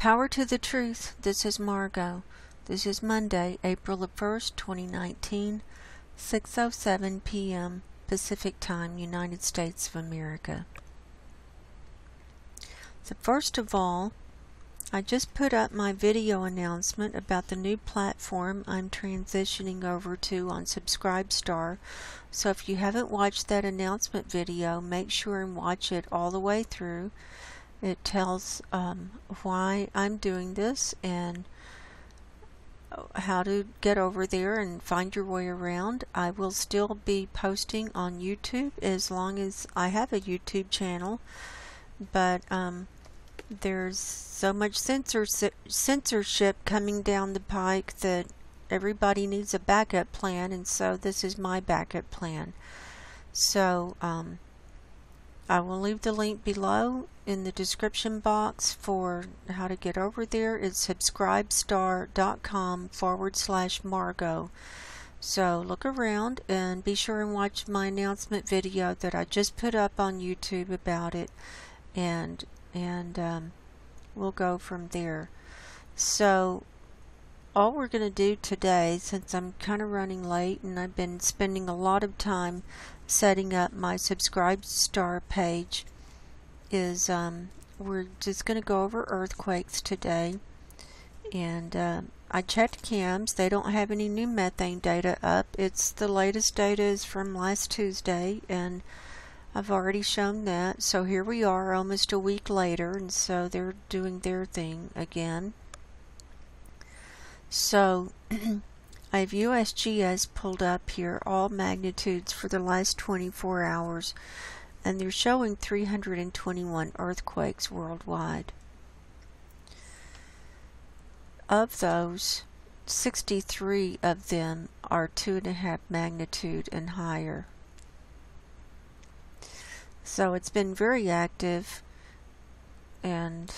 Power to the truth. This is Margo. This is Monday, April the 1st, 2019, 6:07 p.m. Pacific Time, United States of America. So first of all, I just put up my video announcement about the new platform I'm transitioning over to on Subscribestar. So if you haven't watched that announcement video, make sure and watch it all the way through. It tells why I'm doing this and how to get over there and find your way around. I will still be posting on YouTube as long as I have a YouTube channel, but there's so much censorship coming down the pike that everybody needs a backup plan, and so this is my backup plan. So I will leave the link below in the description box for how to get over there. It's subscribestar.com/Margo. So look around and be sure and watch my announcement video that I just put up on YouTube about it, and we'll go from there. So all we're going to do today, since I'm kind of running late and I've been spending a lot of time setting up my Subscribestar page, is we're just going to go over earthquakes today. And I checked cams. They don't have any new methane data up. It's the latest data is from last Tuesday, and I've already shown that. So here we are almost a week later, and so they're doing their thing again. So I have USGS pulled up here, all magnitudes for the last 24 hours, and they're showing 321 earthquakes worldwide. Of those, 63 of them are 2.5 magnitude and higher. So it's been very active, and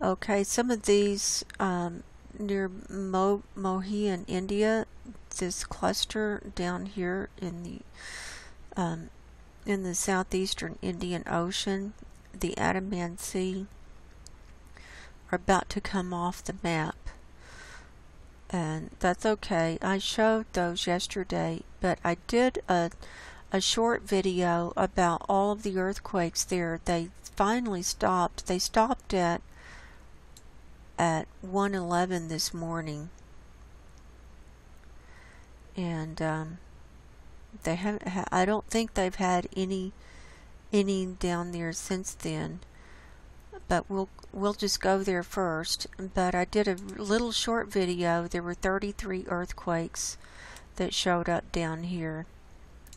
okay, some of these near Mohi in India, this cluster down here in the southeastern Indian Ocean, the Andaman Sea, are about to come off the map. And that's okay. I showed those yesterday, but I did a short video about all of the earthquakes there. They finally stopped. They stopped at 1:11 this morning, and they haven't. I don't think they've had any down there since then. But we'll just go there first. But I did a little short video. There were 33 earthquakes that showed up down here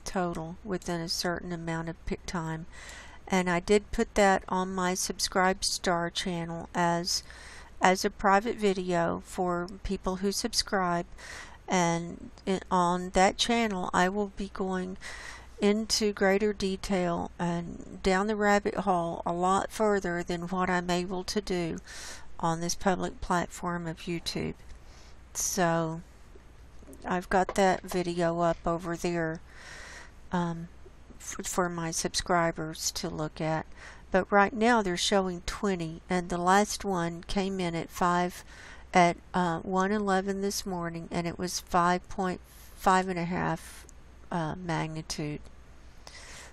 total within a certain amount of time, and I did put that on my Subscribestar channel as a private video for people who subscribe. And on that channel I will be going into greater detail and down the rabbit hole a lot further than what I'm able to do on this public platform of YouTube. So I've got that video up over there for my subscribers to look at. But right now they're showing 20, and the last one came in at 1:11 this morning, and it was 5.5 magnitude.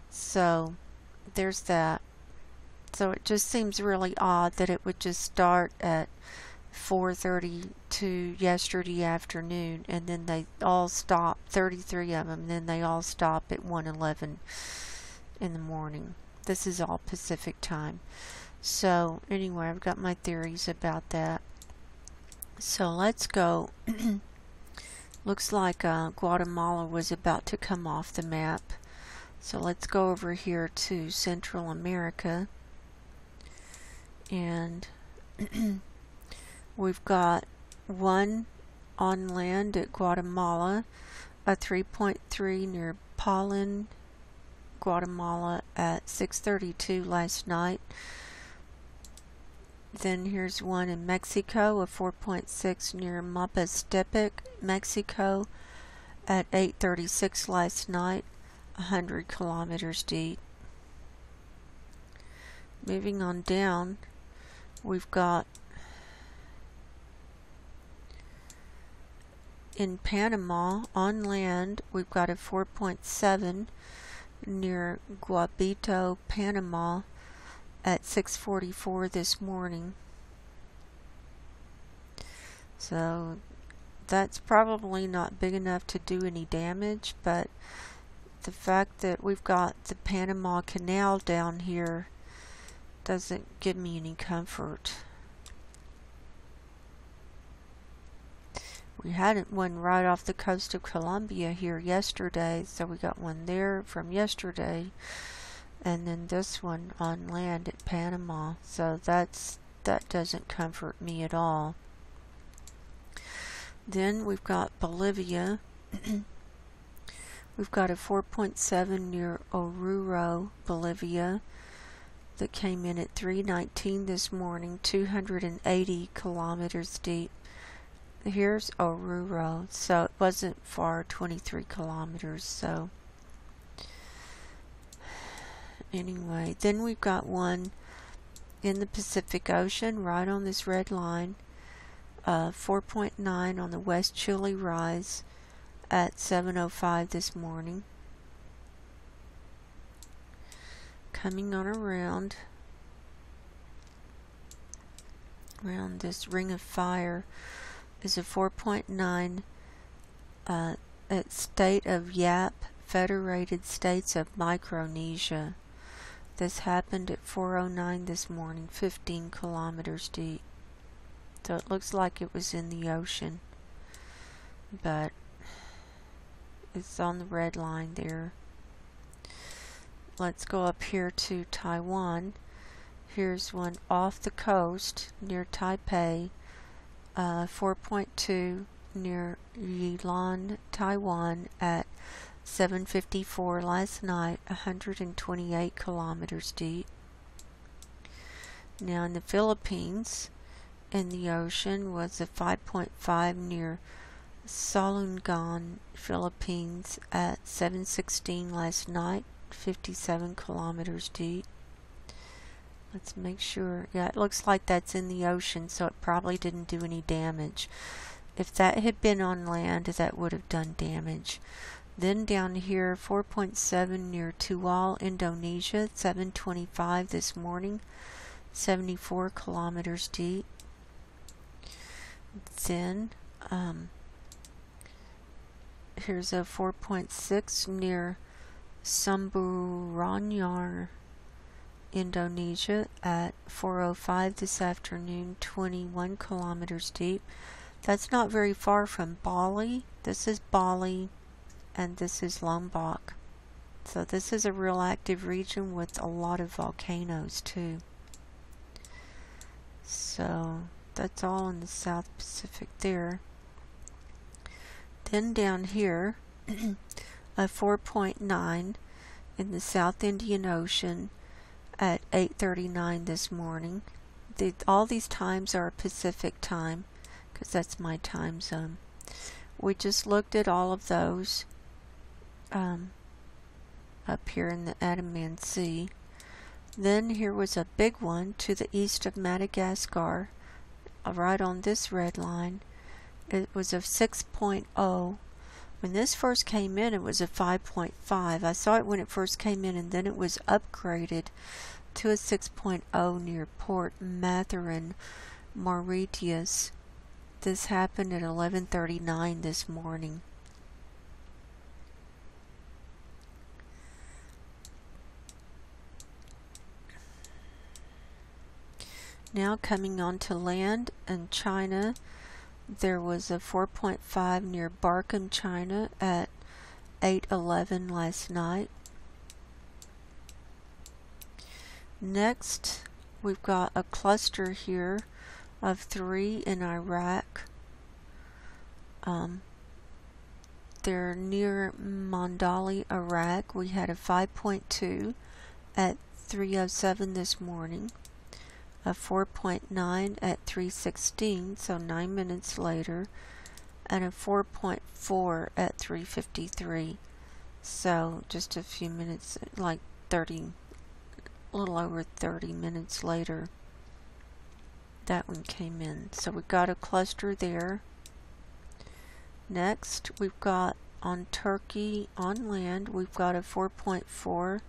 So there's that. So it just seems really odd that it would just start at 4:32 yesterday afternoon, and then they all stop, 33 of them, and then they all stop at 1:11 in the morning. This is all Pacific time. So anyway, I've got my theories about that. So let's go. Looks like Guatemala was about to come off the map. So let's go over here to Central America. And we've got one on land at Guatemala, a 3.3 near Paulin, Guatemala at 6:32 last night. Then here's one in Mexico, a 4.6 near Mapastepec, Mexico at 8:36 last night, 100 kilometers deep. moving on down, we've got in Panama on land, we've got a 4.7 near Guabito, Panama at 6:44 this morning. So that's probably not big enough to do any damage, but the fact that we've got the Panama Canal down here doesn't give me any comfort. We had one right off the coast of Colombia here yesterday, so we got one there from yesterday, and then this one on land at Panama. So that doesn't comfort me at all. Then we've got Bolivia. We've got a 4.7 near Oruro, Bolivia, that came in at 3:19 this morning, 280 kilometers deep. Here's Oruro, so it wasn't far, 23 kilometers. So anyway, then we've got one in the Pacific Ocean right on this red line, 4.9 on the West Chile Rise at 7:05 this morning. Coming on around this ring of fire is a 4.9 at state of Yap, Federated States of Micronesia. This happened at 4:09 this morning, 15 kilometers deep. So it looks like it was in the ocean, but it's on the red line there. Let's go up here to Taiwan. Here's one off the coast near Taipei, 4.2 near Yilan, Taiwan at 7:54 last night, 128 kilometers deep. Now in the Philippines, in the ocean, was a 5.5 near Salungan, Philippines at 7:16 last night, 57 kilometers deep. Let's make sure. Yeah, it looks like that's in the ocean, so it probably didn't do any damage. If that had been on land, that would have done damage. Then down here, 4.7 near Tual, Indonesia, 7:25 this morning, 74 kilometers deep. Then here's a 4.6 near Samburanyar, Indonesia at 4:05 this afternoon, 21 kilometers deep. That's not very far from Bali. This is Bali and this is Lombok. So this is a real active region with a lot of volcanoes too. So that's all in the South Pacific there. Then down here, a 4.9 in the South Indian Ocean at 8:39 this morning. All these times are Pacific time, because that's my time zone. We just looked at all of those up here in the Andaman Sea. Then here was a big one to the east of Madagascar, right on this red line. It was a 6.0. When this first came in, it was a 5.5. I saw it when it first came in, and then it was upgraded to a 6.0 near Port Mathurin, Mauritius. This happened at 11:39 this morning. Now coming onto land in China, there was a 4.5 near Barkham, China at 8:11 last night. Next, we've got a cluster here of 3 in Iraq. They're near Mandali, Iraq. We had a 5.2 at 3:07 this morning, a 4.9 at 3:16, so 9 minutes later, and a 4.4 at 3:53, so just a few minutes, like 30 a little over 30 minutes later, that one came in. So we've got a cluster there. Next, we've got on Turkey on land, we've got a 4.4,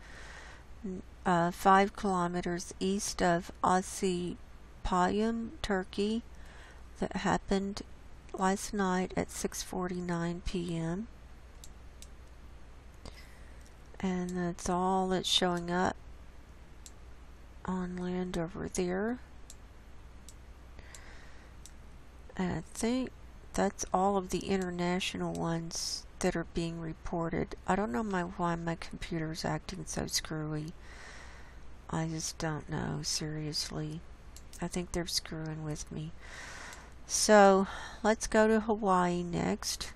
5 kilometers east of Ossipayam, Turkey, that happened last night at 6:49 p.m. And that's all that's showing up on land over there. And I think that's all of the international ones that are being reported. I don't know why my computer's acting so screwy. I just don't know, seriously. I think they're screwing with me. So let's go to Hawaii next.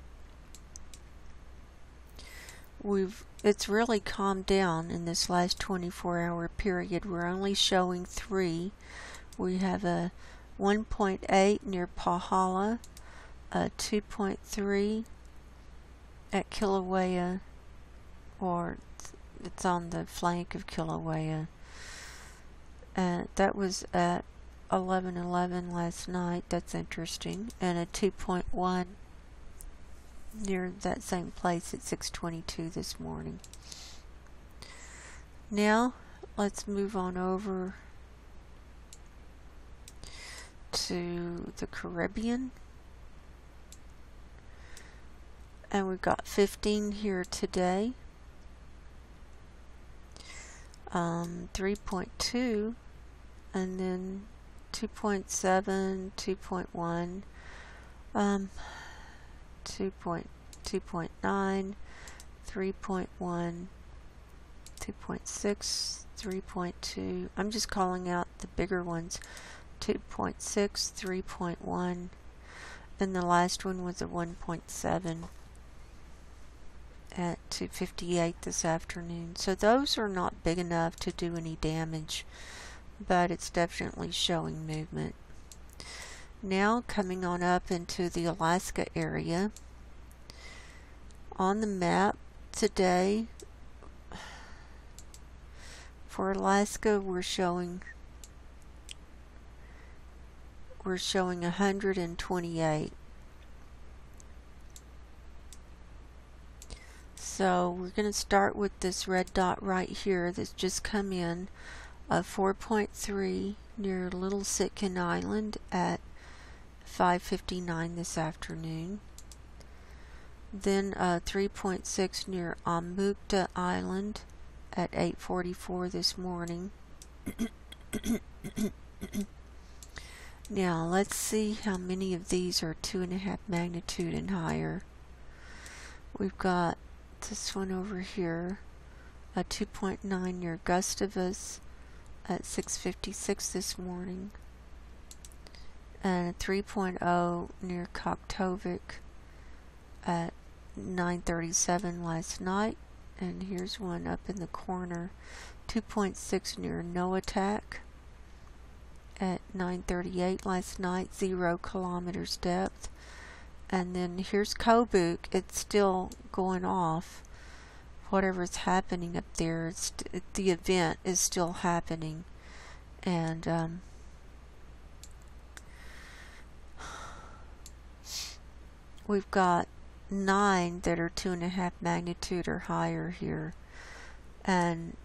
It's really calmed down in this last 24-hour period. We're only showing 3. We have a 1.8 near Pahala, a 2.3 at Kilauea, or it's on the flank of Kilauea. That was at 11:11 last night. That's interesting. And a 2.1 near that same place at 6:22 this morning. Now let's move on over to the Caribbean. And we've got 15 here today. 3.2, and then 2.7, 2.1, 2.9, 3.1, 2.6, 3.2. I'm just calling out the bigger ones. 2.6, 3.1, and the last one was a 1.7 at 2:58 this afternoon. So those are not big enough to do any damage, but it's definitely showing movement. Now coming on up into the Alaska area. On the map today for Alaska, we're showing 128. So we're going to start with this red dot right here that's just come in, 4.3 near Little Sitkin Island at 5:59 this afternoon. Then 3.6 near Amukta Island at 8:44 this morning. Now let's see how many of these are 2.5 magnitude and higher. We've got this one over here, a 2.9 near Gustavus at 6:56 this morning, and a 3.0 near Koktovik at 9:37 last night. And here's one up in the corner, 2.6 near Noatak at 9:38 last night, 0 kilometers depth. And then here's Kobuk. It's still going off. Whatever's happening up there, the event is still happening. And we've got 9 that are 2.5 magnitude or higher here. And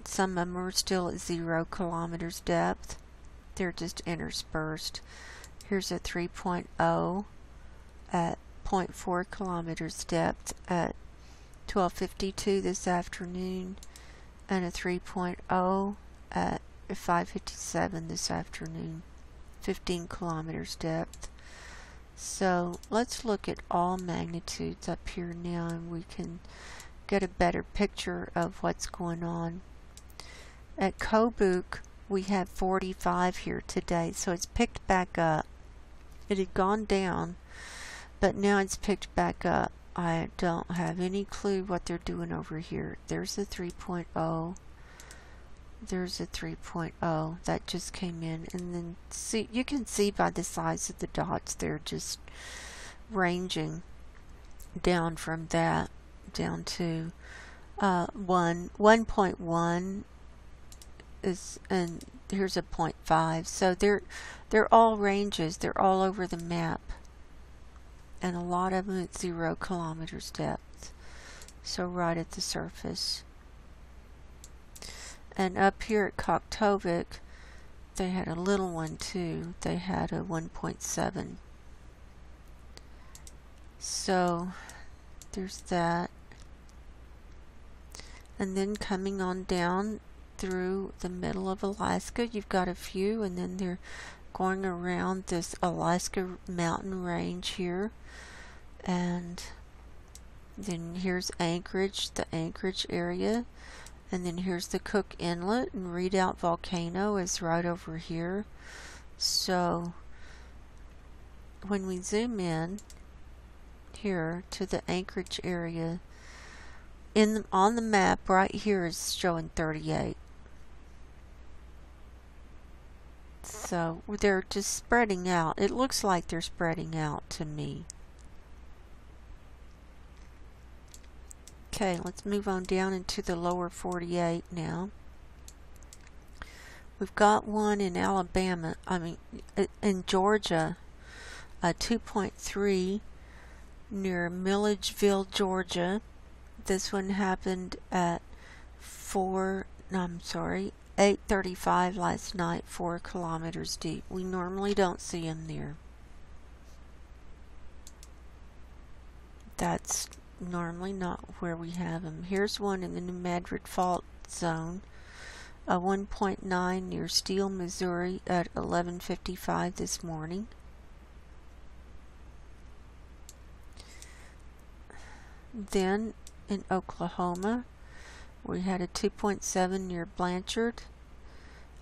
some of them are still at 0 kilometers depth. They're just interspersed. Here's a 3.0 at 0.4 kilometers depth at 12:52 this afternoon, and a 3.0 at 5:57 this afternoon, 15 kilometers depth. So let's look at all magnitudes up here now, and we can get a better picture of what's going on. At Kobuk, we have 45 here today, so it's picked back up. It had gone down, but now it's picked back up. I don't have any clue what they're doing over here. There's a 3.0. There's a 3.0 that just came in, and then see, you can see by the size of the dots, they're just ranging down from that down to 1.1 is, and here's a 0.5. So they're all ranges. They're all over the map, and a lot of them at 0 kilometers depth. So right at the surface. And up here at Koktovik, they had a little one too. They had a 1.7. So there's that. And then coming on down through the middle of Alaska, you've got a few, and then they're going around this Alaska mountain range here. And then here's Anchorage, the Anchorage area. And then here's the Cook Inlet, and Redoubt Volcano is right over here. So when we zoom in here to the Anchorage area, on the map right here is showing 38. So they're just spreading out. It looks like they're spreading out to me. Okay, let's move on down into the lower 48 now. We've got one in Alabama, in Georgia, a 2.3 near Milledgeville, Georgia. This one happened at 8:35 last night, 4 kilometers deep. We normally don't see them there. That's normally not where we have them. Here's one in the New Medford Fault Zone, a 1.9 near Steele, Missouri at 11:55 this morning. Then in Oklahoma, we had a 2.7 near Blanchard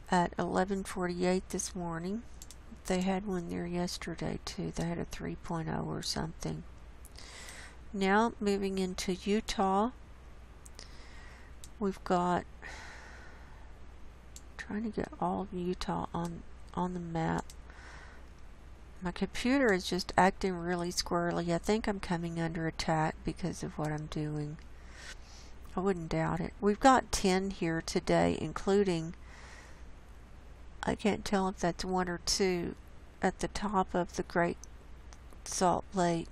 at 11:48 this morning. They had one there yesterday too. They had a 3.0 or something. Now moving into Utah, we've got, trying to get all of Utah on the map. My computer is just acting really squirrely. I think I'm coming under attack because of what I'm doing. I wouldn't doubt it. We've got 10 here today, including, I can't tell if that's 1 or 2, at the top of the Great Salt Lake.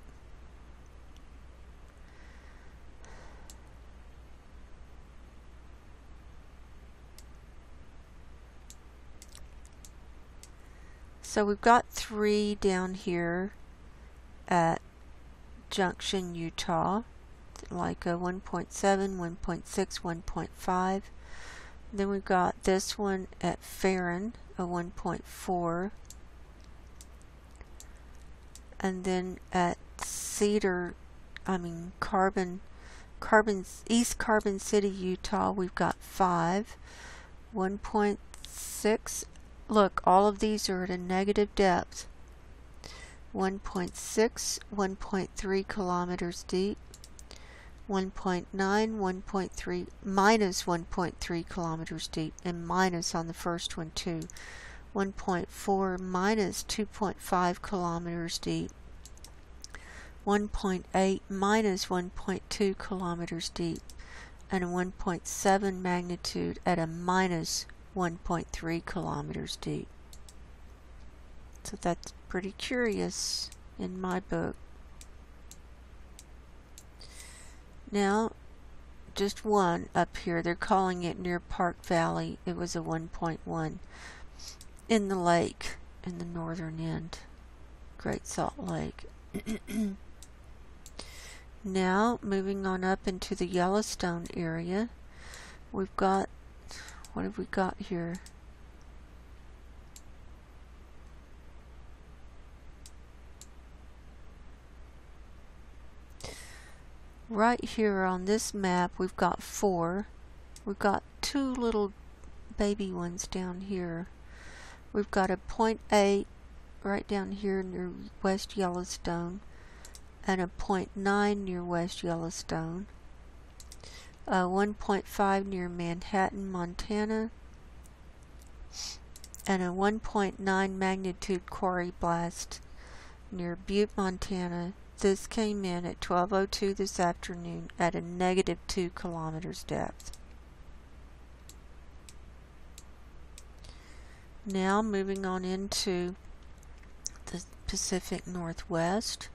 So we've got 3 down here at Junction, Utah, like a 1.7, 1.6, 1.5. Then we've got this one at Farron, a 1.4. And then at East Carbon City, Utah, we've got 5, 1.6. Look, all of these are at a negative depth. 1.6, 1.3 kilometers deep. 1.9, 1.3, minus 1.3 kilometers deep, and minus on the first one too. 1.4 minus 2.5 kilometers deep. 1.8 minus 1.2 kilometers deep, and a 1.7 magnitude at a minus 1.3 kilometers deep. So that's pretty curious in my book. Now, just one up here. They're calling it near Park Valley. It was a 1.1 in the lake, in the northern end, Great Salt Lake. Now, moving on up into the Yellowstone area, we've got, what have we got here? Right here on this map, we've got 4. We've got 2 little baby ones down here. We've got a 0.8 right down here near West Yellowstone, and a 0.9 near West Yellowstone. 1.5 near Manhattan, Montana, and a 1.9 magnitude quarry blast near Butte, Montana. This came in at 12:02 this afternoon at a negative 2 kilometers depth. Now moving on into the Pacific Northwest.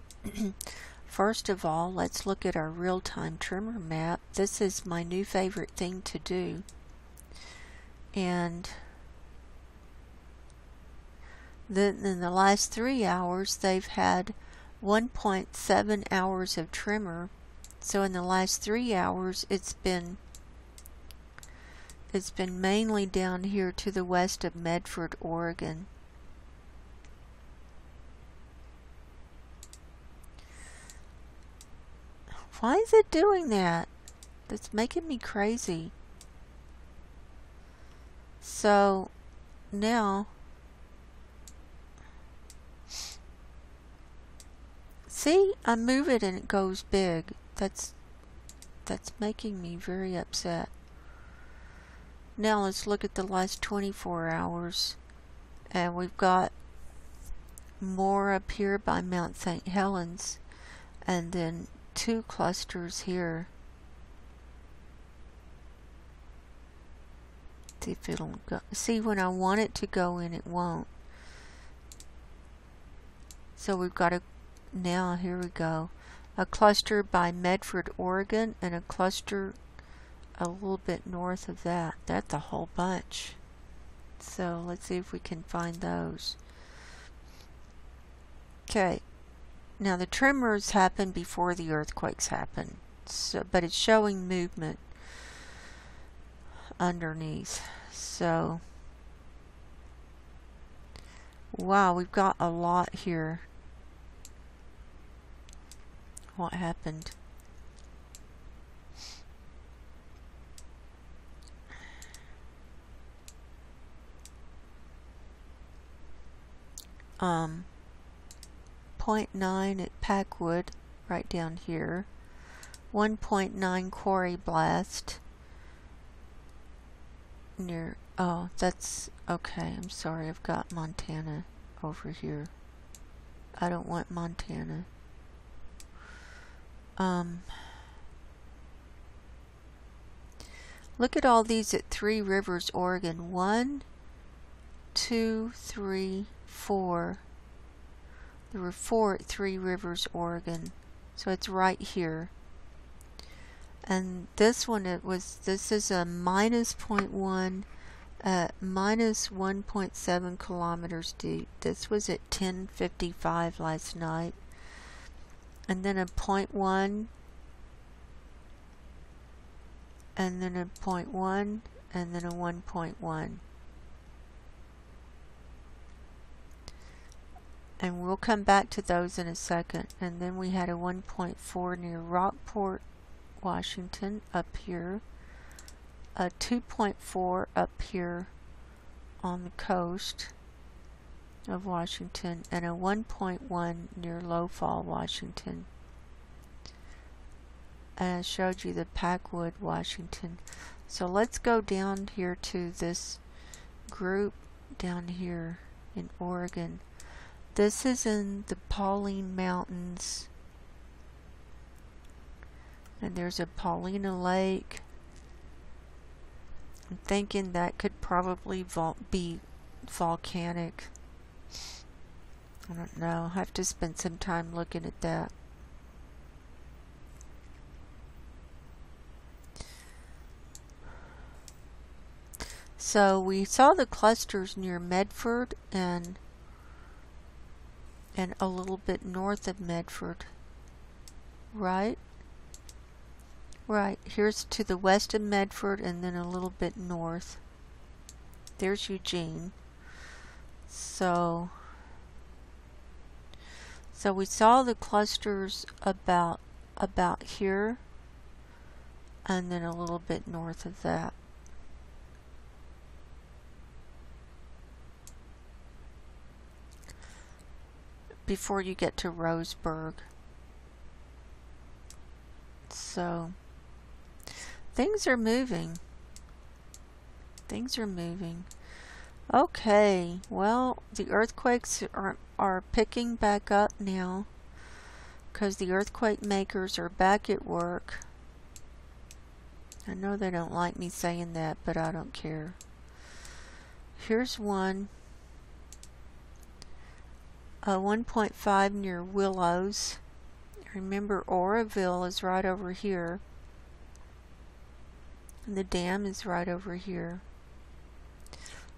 First of all, let's look at our real-time tremor map. This is my new favorite thing to do. And then in the last 3 hours, they've had 1.7 hours of tremor. So in the last 3 hours, it's been mainly down here to the west of Medford, Oregon. Why is it doing that? That's making me crazy. So now, see, I move it and it goes big. That's making me very upset. Now let's look at the last 24 hours. And we've got more up here by Mount St. Helens, and then 2 clusters here. See if it'll go. See, when I want it to go in, it won't. So we've got now here we go. A cluster by Medford, Oregon, and a cluster a little bit north of that. That's a whole bunch. So let's see if we can find those. Okay. Now the tremors happen before the earthquakes happen, but it's showing movement underneath. So, wow, we've got a lot here. What happened? .9 at Packwood, right down here. 1.9 quarry blast near, oh, that's, okay, I'm sorry, I've got Montana over here. I don't want Montana. Look at all these at Three Rivers, Oregon. 1, 2, 3, 4. There were 4 at Three Rivers, Oregon. So it's right here. And this one, this is a minus 0.1 at minus 1.7 kilometers deep. This was at 10:55 last night. And then a 0.1, and then a 0.1, and then a 1.1. And we'll come back to those in a second. And then we had a 1.4 near Rockport, Washington, up here. A 2.4 up here on the coast of Washington, and a 1.1 near Lowfall, Washington. And I showed you the Packwood, Washington. So let's go down here to this group down here in Oregon. This is in the Pauline Mountains. And there's a Paulina Lake. I'm thinking that could probably be volcanic. I don't know. I have to spend some time looking at that. So we saw the clusters near Medford and a little bit north of Medford. Right? Right. Here's to the west of Medford and then a little bit north. There's Eugene. So we saw the clusters about here and then a little bit north of that. Before you get to Roseburg. So things are moving. Things are moving. Okay, well, the earthquakes are picking back up now because the earthquake makers are back at work. I know they don't like me saying that, but I don't care. Here's one 1.5 near Willows. Remember, Oroville is right over here, and the dam is right over here.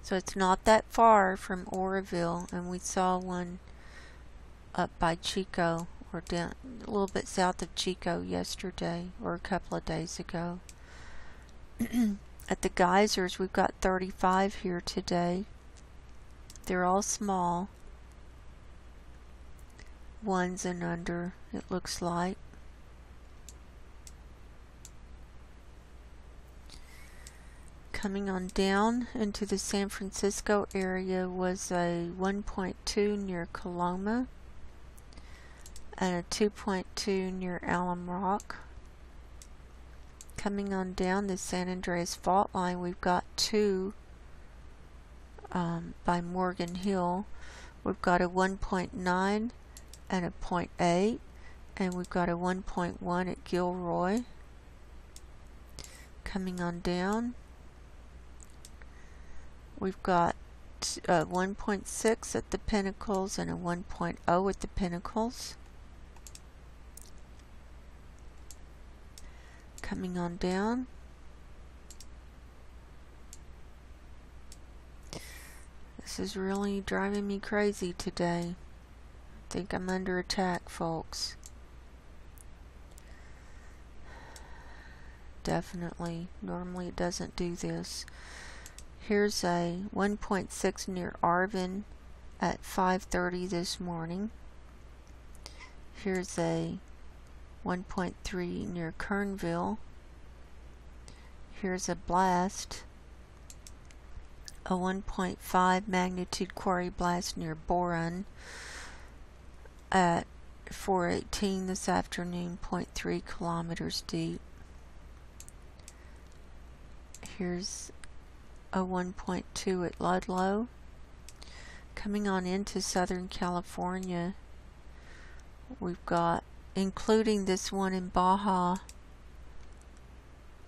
So it's not that far from Oroville, and we saw one up by Chico, or down a little bit south of Chico yesterday, or a couple of days ago. At the geysers, we've got 35 here today. They're all small, ones and under, it looks like. Coming on down into the San Francisco area was a 1.2 near Coloma and a 2.2 near Alum Rock. Coming on down the San Andreas fault line, we've got 2 by Morgan Hill. We've got a 1.9 and a 0.8, and we've got a 1.1 at Gilroy. Coming on down, we've got 1.6 at the Pinnacles and a 1.0 at the Pinnacles. Coming on down, this is really driving me crazy today. I think I'm under attack, folks. Definitely. Normally it doesn't do this. Here's a 1.6 near Arvin at 5:30 this morning. Here's a 1.3 near Kernville. Here's a blast, a 1.5 magnitude quarry blast near Boron at 4:18 this afternoon, 0.3 kilometers deep. Here's a 1.2 at Ludlow. Coming on into Southern California, we've got, including this one in Baja,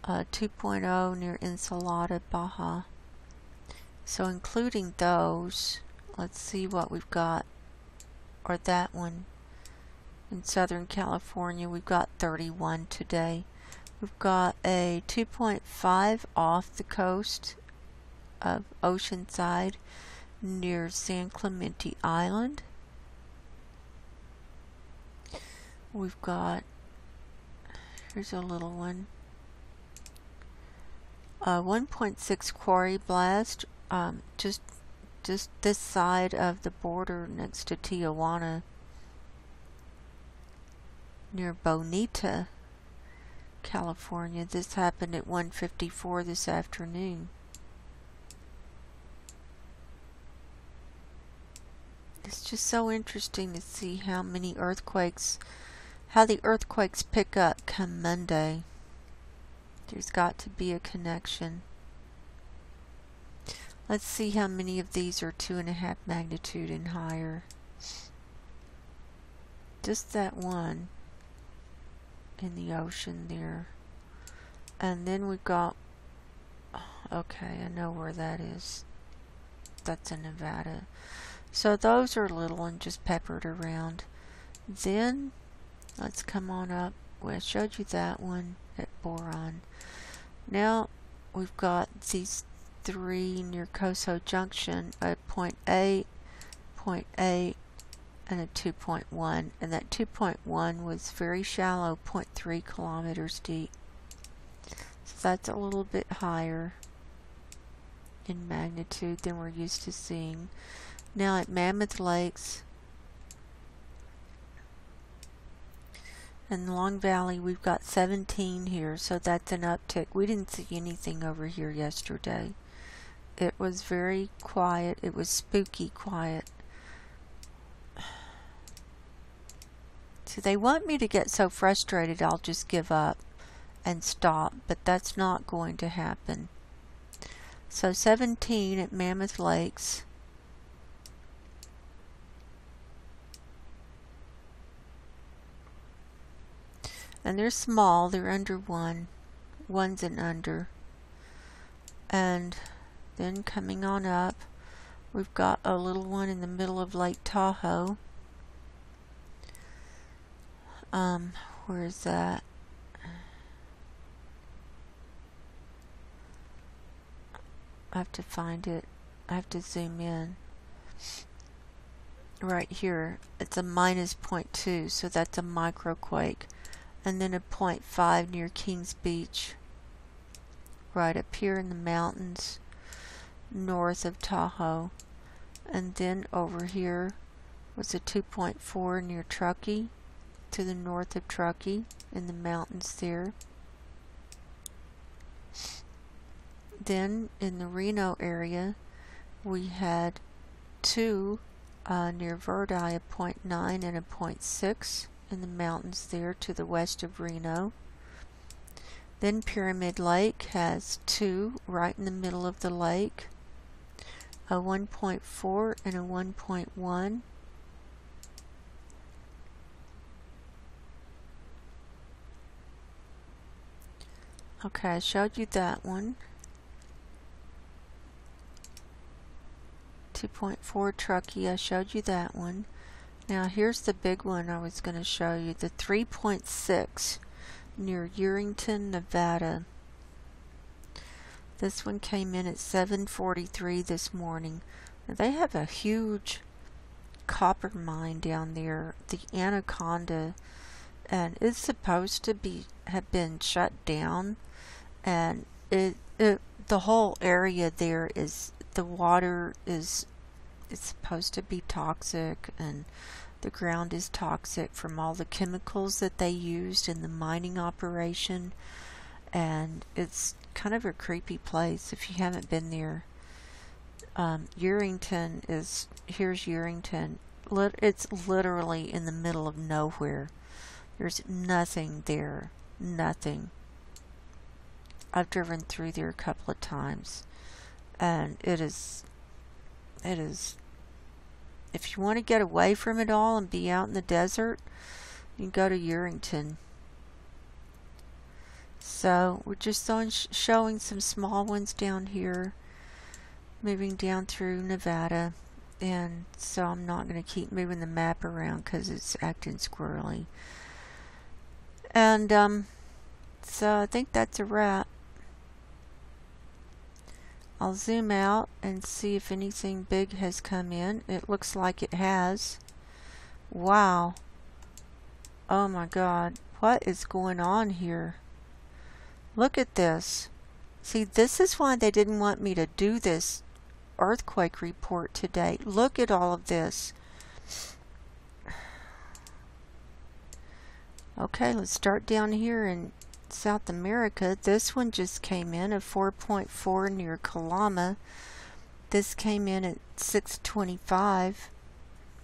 2.0 near Ensenada, Baja. So including those, let's see what we've got, or that one in Southern California, we've got 31 today. We've got a 2.5 off the coast of Oceanside near San Clemente Island. We've got, here's a little one, a 1.6 quarry blast, just this side of the border next to Tijuana, near Bonita, California. This happened at 1:54 this afternoon. It's just so interesting to see how many earthquakes, how the earthquakes pick up come Monday. There's got to be a connection. Let's see how many of these are 2.5 magnitude and higher. Just that one in the ocean there. And then we've got, okay, I know where that is. That's in Nevada. So those are little and just peppered around. Then let's come on up. Well, I showed you that one at Boron. Now we've got these 3 near Coso Junction, a 0.8, 0.8, and a 2.1. And that 2.1 was very shallow, 0.3 kilometers deep. So that's a little bit higher in magnitude than we're used to seeing. Now at Mammoth Lakes and Long Valley, we've got 17 here, so that's an uptick. We didn't see anything over here yesterday. It was very quiet. It was spooky quiet. So they want me to get so frustrated I'll just give up and stop, but that's not going to happen. So 17 at Mammoth Lakes. And they're small, they're under 1, 1's and under. And then coming on up, We've got a little one in the middle of Lake Tahoe. Where is that? I have to find it. I have to zoom in. Right here, it's a -0.2, so that's a microquake. And then a 0.5 near Kings Beach, right up here in the mountains north of Tahoe. And then over here was a 2.4 near Truckee, to the north of Truckee in the mountains there. Then in the Reno area we had 2 near Verdi, a 0.9 and a 0.6 in the mountains there to the west of Reno. Then Pyramid Lake has 2 right in the middle of the lake, a 1.4 and a 1.1. Okay, I showed you that one. 2.4 Truckee, I showed you that one. Now here's the big one I was going to show you, the 3.6 near Urington, Nevada. This one came in at 7:43 this morning. Now, they have a huge copper mine down there, the Anaconda, and it's supposed to have been shut down, and the whole area there is, the water is, it's supposed to be toxic, and the ground is toxic from all the chemicals that they used in the mining operation, and it's kind of a creepy place if you haven't been there. Urington is, here's Urington. It's literally in the middle of nowhere. There's nothing there, nothing. I've driven through there a couple of times, and it is, if you want to get away from it all and be out in the desert, you can go to Urington. So we're just showing some small ones down here, moving down through Nevada, and so I'm not going to keep moving the map around because it's acting squirrely. And so I think that's a wrap. I'll zoom out and see if anything big has come in. It looks like it has. Wow. Oh my God. What is going on here? Look at this. See, this is why they didn't want me to do this earthquake report today. Look at all of this. Okay, let's start down here in South America. This one just came in, a 4.4 near Kalama. This came in at 6:25.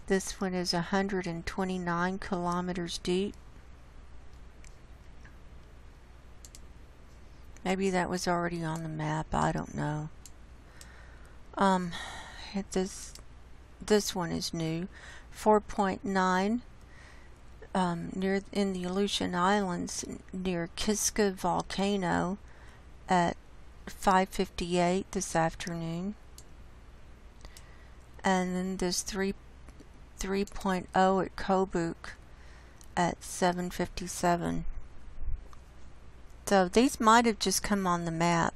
This one is 129 kilometers deep. Maybe that was already on the map, I don't know. This one is new, 4.9 near in the Aleutian Islands near Kiska volcano at 5:58 this afternoon. And then this 3.0 at Kobuk at 7:57. So these might have just come on the map.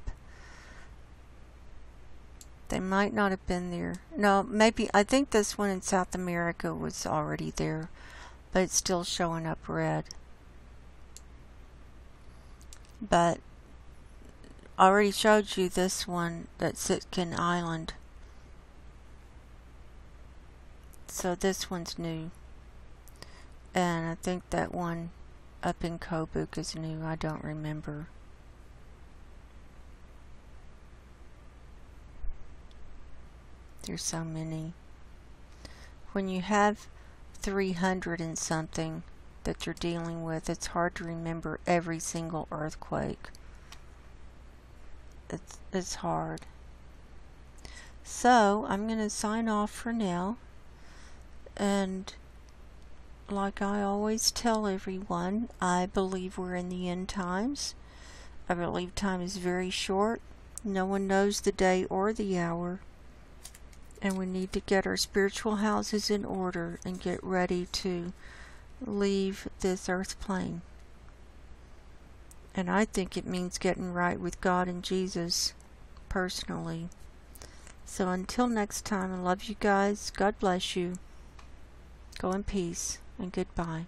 They might not have been there. No, maybe, I think this one in South America was already there, but it's still showing up red. But I already showed you this one that's Sitkin Island. So this one's new. And I think that one up in Kobuk is new. I don't remember. There's so many. When you have 300 and something that you're dealing with, it's hard to remember every single earthquake. It's hard. So I'm going to sign off for now, and like I always tell everyone, I believe we're in the end times. I believe time is very short. No one knows the day or the hour. And we need to get our spiritual houses in order and get ready to leave this earth plane. And I think it means getting right with God and Jesus personally. So until next time, I love you guys. God bless you. Go in peace and goodbye.